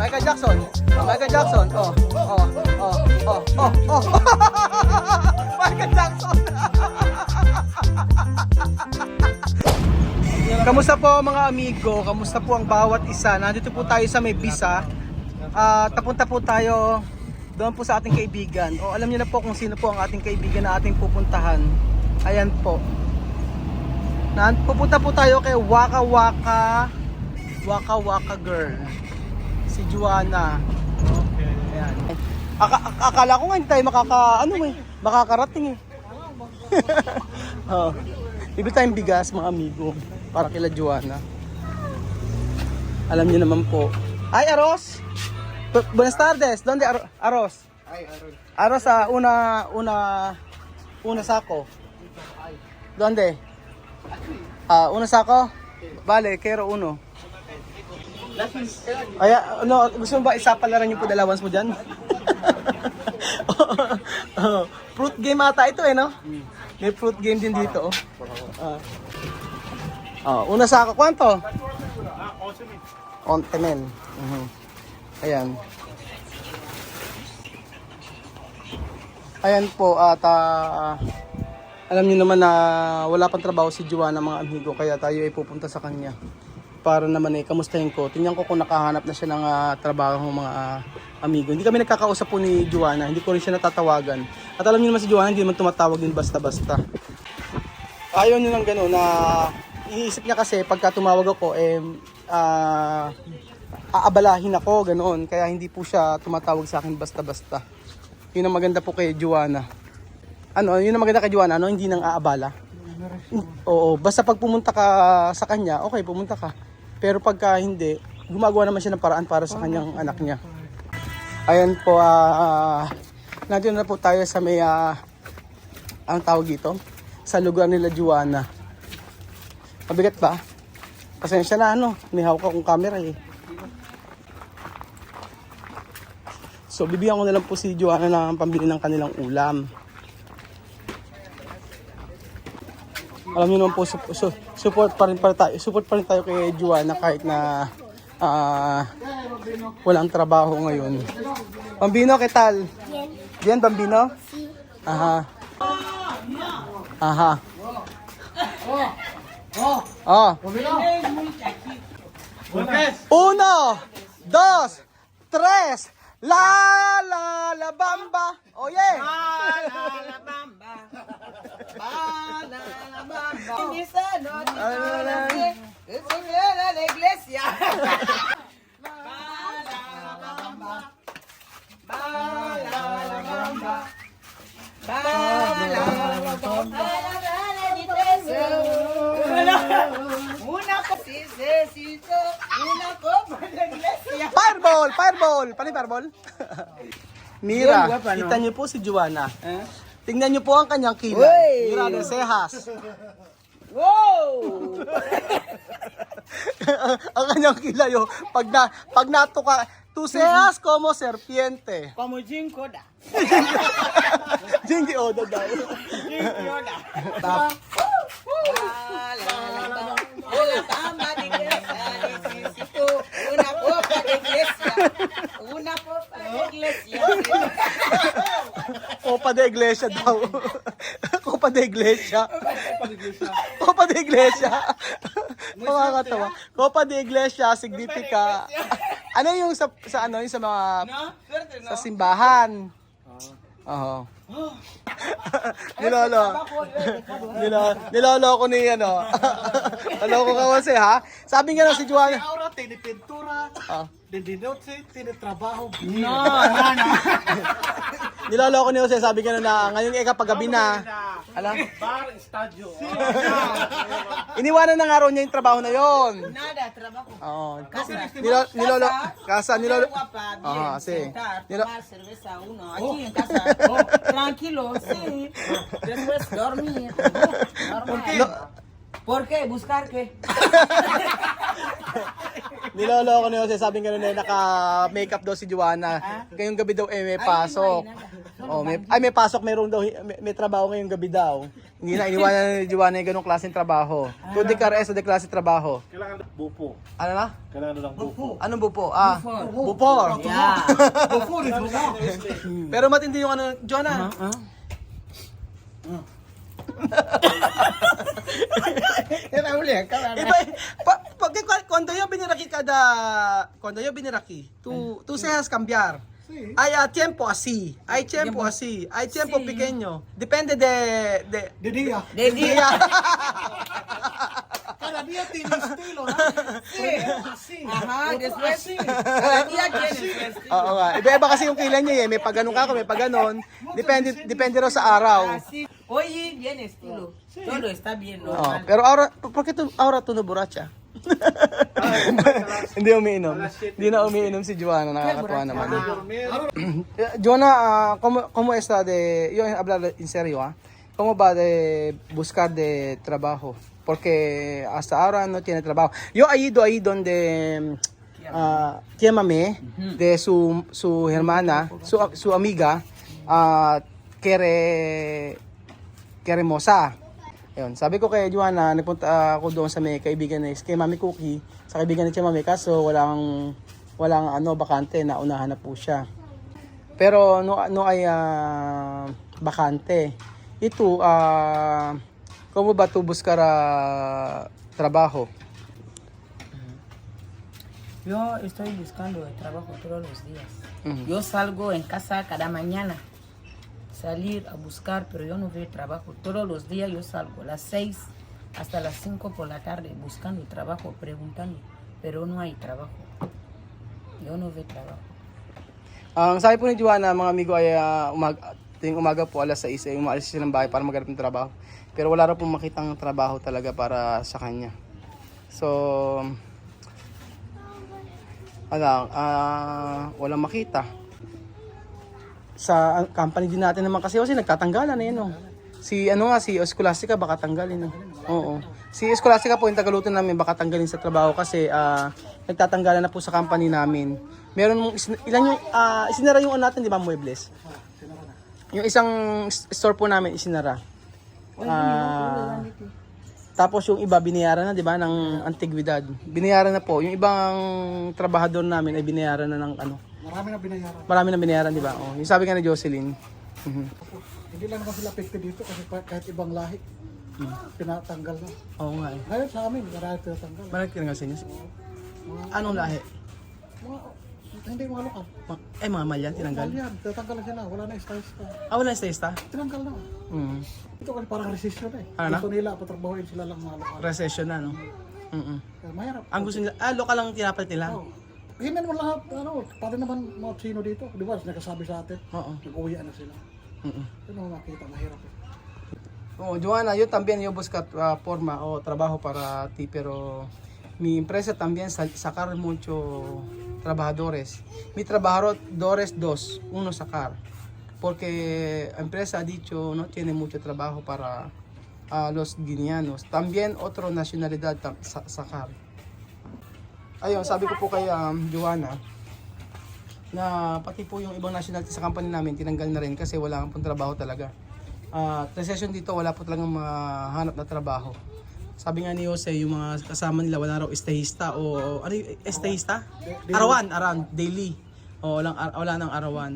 Michael Jackson. Michael Jackson. Oh. Michael Jackson. Kamusta po mga amigo? Kamusta po ang bawat isa? Nandito po tayo sa may visa. Tapunta po tayo doon po sa ating kaibigan. O alam niyo na po kung sino po ang ating kaibigan na ating pupuntahan. Ayan po. Pupunta po tayo kay Waka Waka Girl. Si Juana. Okay. Ayan. Akala ko nga hindi tayo makakarating eh. Oh. Bibili tayong bigas mga amigo para kila Juana. Alam niyo naman po. Ay, Aros! Buenas tardes. ¿Dónde Aros? Ay, Aron. Aros sa una sako. ¿Dónde? Una sako? Vale, quiero uno. Ay, ano, gusto mo ba isapalaran yung pudalawans mo dyan? Fruit game ata ito eh, no? May fruit game din dito, una sako, ¿cuánto? 11 men. Ayan. Ayan po at alam niyo naman na wala pang trabaho si Juana mga amigo, kaya tayo ay pupunta sa kanya para naman kamustahin ko. Tingnan ko kung nakahanap na siya ng trabaho mga amigo. Hindi kami nagkakausap po ni Juana, hindi ko rin siya natatawagan. At alam niyo naman si Juana hindi naman tumatawag din basta-basta. Ayaw niyo ng gano'n na iniisip niya kasi pagka tumawag ako aabalahin ako, ganoon. Kaya hindi po siya tumatawag sa akin basta-basta. Yun ang maganda po kay Juana. Yun ang maganda kay Juana, hindi nang aabala. Oo, basta pag pumunta ka sa kanya, okay, pumunta ka. Pero pagka hindi, gumagawa naman siya ng paraan para sa kanyang anak niya. Ayan po, nandito na po tayo sa may, ang tawag dito, sa lugar nila Juana. Mabigat ba? Pasensya na, may hawak akong camera eh. So, bibigyan ko na lang po si Juana ng pambili ng kanilang ulam. Alam niyo naman po, support pa rin tayo kay Juana kahit na walang trabaho ngayon. Bambino, ¿qué tal? Bien, Bambino? Sí. Aha. Aha. Oh. Uno, dos, tres. La bamba. Oye. La bamba. La bamba. Misa no a la iglesia. La bamba. La bamba. Una cosita, una copa de iglesia. Fireball. Paano yung fireball? Mira, kita niyo po si Juana. Tingnan niyo po ang kanyang kilay. Mira de cejas. Wow! Ang kanyang kilay, pag natuka, tu seas como serpiente. Como Jim Koda. Jingy Oda daw. Jim Koda. La bamba de iglesia, necesito una copa de iglesia. Una copa de iglesia. Copa de Iglesia daw. Copa de Iglesia. Copa de Iglesia. Makakatawa. Copa de Iglesia significa ano yung sa yung sa mga sa simbahan. Oo. Niloloko ni Niloloko ka kasi ha. Sabi nga lang si Juana. Ahora tiene pintura, de noche tiene trabajo. No. Niloloko ni Jose, sabi nga na ngayon kapag gabi na. Alam? Bar, estadio. Iniwanan na nga raw niya yung trabaho na yon. Nada, trabajo. Oo. Nilolo. Casa, nilolo. Guapa, Ah, bien, sí. sentar, Nilo- tomar cerveza uno. Aquí en casa, tranquilo, sí. Después dormir. Normal. ¿Por qué? ¿Buscar qué? Niloloko ni Jose, sabi nga na naka-makeup daw si Juana. Ngayong gabi daw may pasok. Oh, may pasok, may trabaho ngayong gabi daw. Hindi na iniwanan ni Joanna yung ganong klaseng trabaho. To declare sa de klase trabaho. Kailangan bupo. Ano na? Kailangan lang bupo. Anong bupo? Bupor. Yeah. Bupo rin mo. Pero matindi yung ano, Joanna. Era uli, kawan. Iba, cuando yo biniraki, tú seas cambiar. Sí. Hay tiempo así, hay tiempo así, hay tiempo Sí. pequeño. Depende de De día. De día. Cada día tiene estilo, ¿no? Sí. Ajá, después cada día tiene su estilo. Oo nga. Iba-iba kasi yung kailan niya eh. May pag ganun ka, may pag ganun. Depende raw sa araw. Así. Oye, bien estilo. Todo está bien, Oh, normal. pero ¿por qué ahora tú no borracha? Hindi umiinom. Hindi na umiinom si Joanna, nakakatuwa naman. Joanna, ¿cómo está yo hablar en serio, ¿Cómo va de buscar de trabajo? Porque hasta ahora no tiene trabajo. Yo he ido ahí donde tía Mame, de su hermana, su amiga, quiere moza. Ayun, sabi ko kay Joanna, nagpunta ako doon sa may kaibigan ni kay Mami Cookie, sa kaibigan ni Tia Mami, kaso walang bakante, naunahan na po siya. Pero no ay bakante. Ito como ba tu buscar trabajo? Yo estoy buscando trabajo todos los días. Ujú. Yo salgo en casa cada mañana. Salir a buscar, pero yo no veo trabajo. Todos los días yo salgo a las 6 hasta las 5 por la tarde buscando trabajo, preguntando, pero no hay trabajo. Yo no veo trabajo. Ang sabi po ni Joanna, mga amigo, ay tuwing umaga po alas 6 ay umaalis siya ng bahay para maghanap ng trabaho. Pero wala raw pong makitang trabaho talaga para sa kanya. So, walang makita. Sa company din natin naman kasi nagtatanggalan na yun. Si Escolastica baka tanggalin. Oo. Si Escolastica po yung tagaluto namin baka tanggalin sa trabaho kasi nagtatanggalan na po sa company namin. Meron mong ilan yung isinara yung natin, di ba, Muebles? Yung isang store po namin isinara. Tapos yung iba binayaran na, di ba, ng antigüedad. Binayaran na po. Yung ibang trabahador namin ay binayaran na ng Marami na binayaran, di ba? Oh, yung sabi nga ni Jocelyn. Hindi lang naman sila affected dito kasi kahit ibang lahi, pinatanggal na. Oo nga eh. Ngayon sa amin, marami pinatanggal. Bakit ka nga sa inyo? Anong lahi? Hindi mga lokal. Mga malyan, tinanggal? Yan, tinatanggal na sila. Wala na ista-ista. Wala na ista? Tinanggal na. Ito kasi parang recession eh. Ano na? Gusto nila, patrabahoin sila lang mga lokal. Recession na, no? Kaya mahirap. Ang gusto nila, lokal lang tinapalit nila? Oo. Hindi naman lahat, pati naman mga Chino dito. Di ba, nagkasabi sa atin. Oo. Nag-uwian na sila. Ano makita, mahirap eh. Oh, Joanna, yo también yo busco forma o trabajo para ti, pero mi empresa también sacar mucho trabajadores. Mi trabajadores uno sacar. Porque la empresa ha dicho no tiene mucho trabajo para los guineanos. También otra nacionalidad sacar. Ayun, sabi ko po kay Joanna na pati po yung ibang nationality sa company namin tinanggal na rin kasi wala pong trabaho talaga. Recession dito, wala po talagang mahanap na trabaho. Sabi nga ni Jose, yung mga kasama nila wala raw estahista o ano yung estahista? Arawan, daily. O wala nang arawan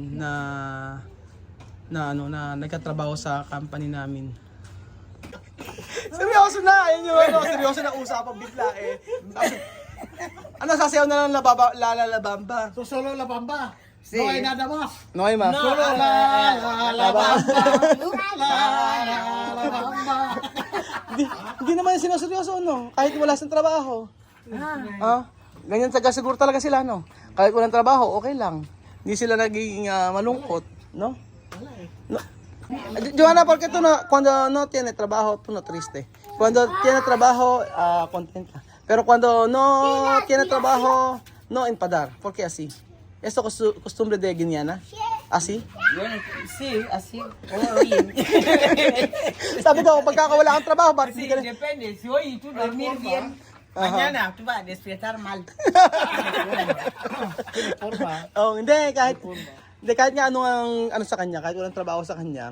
na nagtatrabaho sa company namin. Seryoso na, ayun yung seryoso na usapan bigla eh. Ano sasayaw na lang lalabamba? So solo la bamba. Sí. No hay nada más. No hay más. Solo la bamba. La bamba. Hindi naman sinaseryoso, no? Kahit wala sa trabaho. Ganyan siguro talaga sila, no? Kahit walang trabaho, okay lang. Hindi sila naging malungkot, no? No. Joanna, porque tú no, cuando no tiene trabajo, tú no triste. Cuando tiene trabajo, contenta. Pero cuando no tiene trabajo, no empadar. ¿Por qué así? ¿Esto costumbre de Guineana? ¿Así? Sí, así. Oye. Sabi ko, pagkakawala kang trabaho, bakit Sí, hindi ka na... depende. Si hoy tú dormir bien, mañana tú vas a despertar mal. Oh, hindi, Hindi, kahit nga ano sa kanya, kahit walang trabaho sa kanya,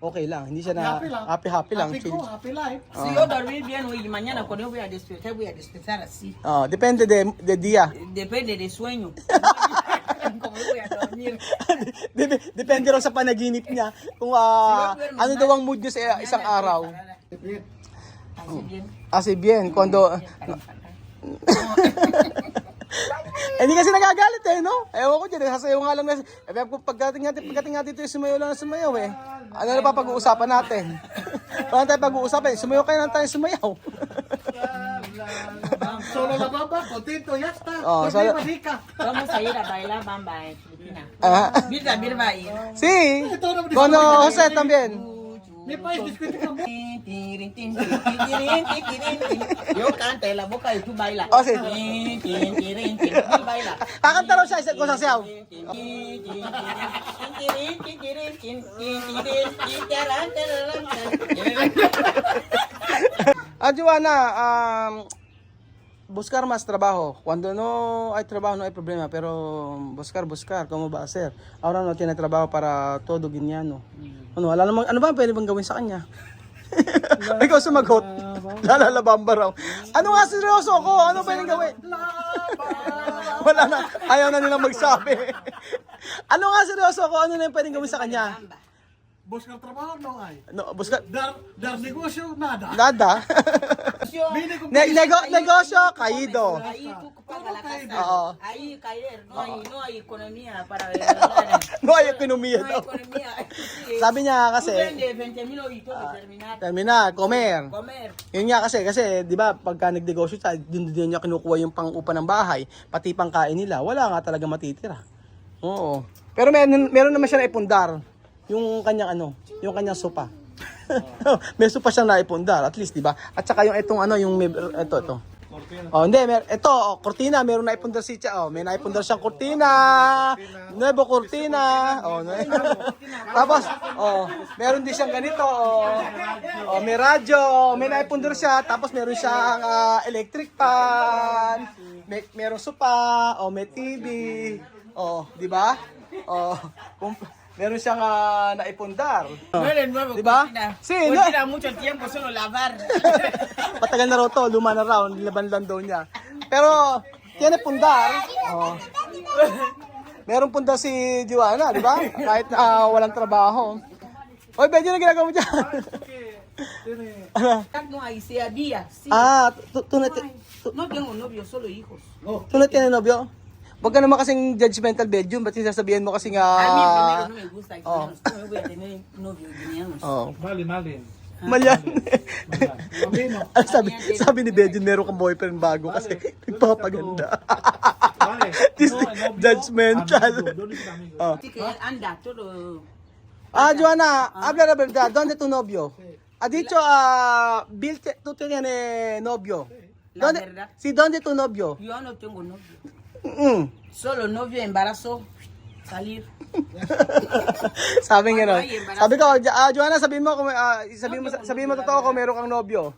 okay lang. Hindi siya na Happy lang. happy lang. Happy Chill. ko, happy life. Si yo dormir bien hoy y mañana cuando yo voy a despertar así. Oh, depende de dia. Depende de sueño. Como yo voy a dormir. Depende raw sa panaginip niya kung ano daw ang mood niya sa isang araw. Así bien. Asi bien, cuando hindi kasi nagagalit eh, no? Ewan ko dyan, sasayaw nga lang. Pagdating nga dito, sumayaw lang na sumayaw eh. Ano na pa pag-uusapan natin? Paano tayo pag-uusapan? Sumayaw kayo lang tayo sumayaw. Solo la bamba, contento, ya está. Oh, Pues solo- viva rica. Vamos a ir a bailar bamba en Filipinas. Ah, Birra, birra ahí. sí, con José también. Mi país, discutir con Yo canto en la boca y tú bailas. Oh, sí. Tú bailas. Kakanta raw siya, isa ko sasayaw. Joanna, buscar más trabajo. Cuando no hay trabajo, no hay problema. Pero buscar, ¿cómo va a ser? Ahora no tiene trabajo para todo Guineano. Ano, wala namang, ano ba pwede bang gawin sa kanya? Ikaw sumagot. Lalalabamba raw. Ano nga seryoso ko? Ano pwedeng gawin? Wala na. Ayaw na nilang magsabi. Ano nga seryoso ko? Ano na yung pwedeng gawin sa kanya? Buscar trabajo no hay. No, buscar. Dar negocio, nada. Nada. Vine con Negosyo, kaído. Ahí tú pagas la Oo. casa. Ahí caer. No hay economía para No hay ekonomiya No hay daw. economía. Sabi niya Tú kasi, vendes 20,000 y todo terminar. terminal, comer. Comer. Yun nga kasi, di ba, pagka nagnegosyo tayo, din niya kinukuha yung pang-upa ng bahay, pati pangkain nila, wala nga talaga matitira. Oo. Pero meron naman siya naipundar, yung kanyang yung kanyang sopa. May sopa siyang naipundar, at least, di ba? At saka yung itong ito. Oh, hindi, cortina, meron naipundar si Cha. Oh, may naipundar siyang cortina. Nuevo cortina. Oh, tapos, meron din siyang ganito. Oh, may radyo, may naipundar siya. Tapos meron siyang electric fan. Merong sopa, may TV. Oh, di ba? Oh, meron siyang naipundar. No eres nuevo, Diba? cocina. Sí, Cocina mucho tiempo, solo lavar. Patagal na raw to, luma na raw, nilaban lang daw niya. Pero, tiene pundar. Oh. Meron pundar si Joanna, di ba? Kahit walang trabaho. Oy, medyo na ginagawa mo dyan. No hay, se había. Sí. Tu na No tengo novio, solo hijos. tiene nobyo? Huwag ka naman kasing judgmental bedroom, ba't sasabihin mo kasi nga... A mí primero no me gusta guineanos. ¿Cómo voy a tener novio guineanos? Mali. Malyan. Mabino. sabi ni Bedjun, meron kang boyfriend bago kasi nagpapaganda. Vale. This judgmental. Oh. Así que él anda todo. Joanna, habla la verdad, ¿dónde tu novio? Ha dicho, Bill, tú tienes novio. La ¿Dónde? verdad. Sí, ¿dónde tu novio? Yo no tengo novio. Mm. Solo novio, embarazo, salir. Sabi nga no. Ay, embarazada. Sabi ko, Joanna, sabihin mo totoo kung meron kang nobyo.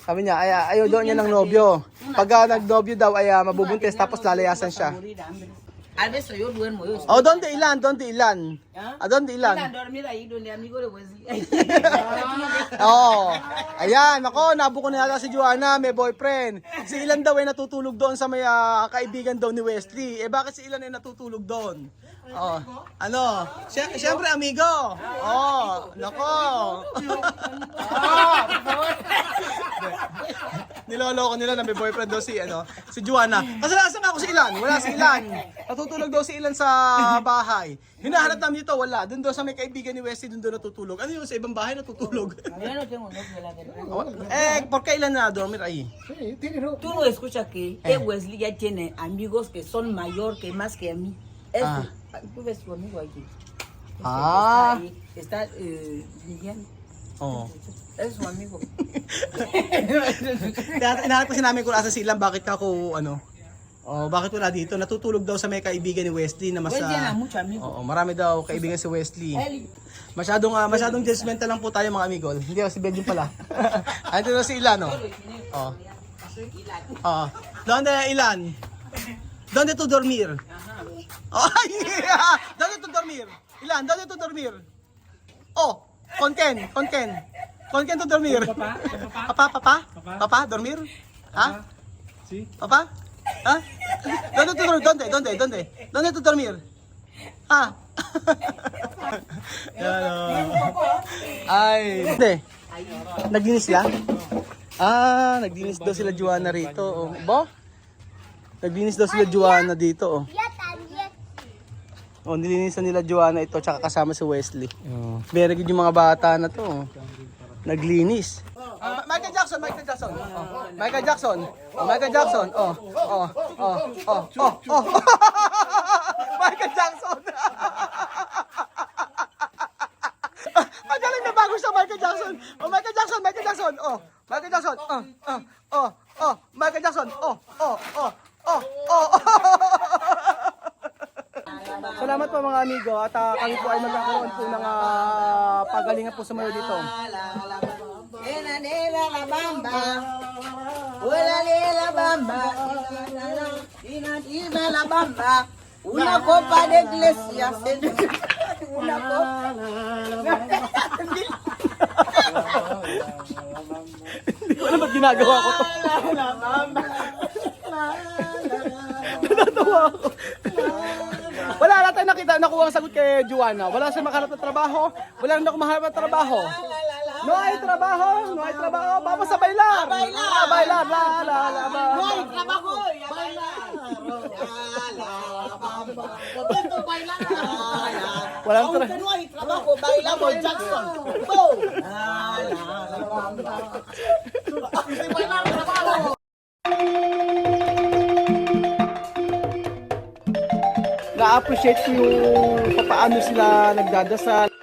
Sabi niya, ayaw daw niya ng nobyo. Pag nag-nobyo daw ay mabubuntis tapos lalayasan siya. Morir de hambre. A veces yo duermo. Yo Oh, ¿dónde ilan? ¿Ah? ¿Dónde Ir a ilan? dormir ahí donde amigo le voy a decir. Oh, ayan, ako, nabuko na yata si Joanna, may boyfriend. Si Ilan daw ay natutulog doon sa may kaibigan daw ni Wesley. Bakit si Ilan ay natutulog doon? Oh, ano? Siyempre, amigo. Oh, nako. Niloloko nila na may boyfriend daw si Joanna. Kasi nasan ako si Ilan? Wala si Ilan. Natutulog daw si Ilan sa bahay. Hinahanap namin dito, wala. Doon daw sa may kaibigan ni Wesley, doon daw natutulog. Ano yun, sa ibang bahay natutulog? Yo no tengo novio, la verdad. ¿Por qué Ilan na dormir ahí? Sí, tiene ropa. Tú no escuchas que Wesley ya tiene amigos que son mayor que más que a mí. Eso, tú ves tu amigo aquí. Está Lilian. Oo. Es su amigo. Inahanap kasi namin kung asan si Ilan, bakit ako, bakit wala dito? Natutulog daw sa may kaibigan ni Wesley na mas... Él tiene mucho amigo. Oo, marami daw kaibigan si Wesley. Él, Masyadong judgmental lang po tayo mga amigo. Hindi si Benjin pala. Ito na si Ilan, Oh. ¿Dónde Ilan? ¿Dónde tu dormir? Ay! ¿Dónde tú dormir? Ilan, ¿dónde tú dormir? Oh, ¿con quién? ¿Con quién? ¿Con quién tú dormir? Papá, dormir? ¿Ah? Sí. ¿Papá? ¿Ah? ¿Dónde tú dormir? ¿Dónde tú dormir? Ah. Ay. Hindi. Naglinis sila? Ah, naglinis daw sila Joanna rito. Oh. Bo? Naglinis daw sila Joanna dito. Oh. Oh, nilinisan nila Joanna ito tsaka kasama si Wesley. Very good yung mga bata na to. Oh. Naglinis. Michael Jackson. Oh. Michael Jackson. Oh. Michael Jackson. Magaling na bago siya, Michael Jackson. Oh, Michael Jackson. Oh, Michael Jackson. Michael Jackson. Salamat po mga amigo at kami po ay magkakaroon po ng pagalingan po sa mga dito. La bamba, la bamba, la bamba, una copa de iglesia, una copa. Hindi ko alam ba't ginagawa ko to. Natatawa ako. Wala na tayo nakuha ang sagot kay Joanna. Wala siya makahanap ng trabaho. Wala rin ako mahanap ng trabaho. No hay trabajo. Vamos a bailar. A bailar. No hay trabajo. Walang trabaho. No hay trabajo, bailamos Jackson. Go. Na-appreciate ko yung paano sila nagdadasal.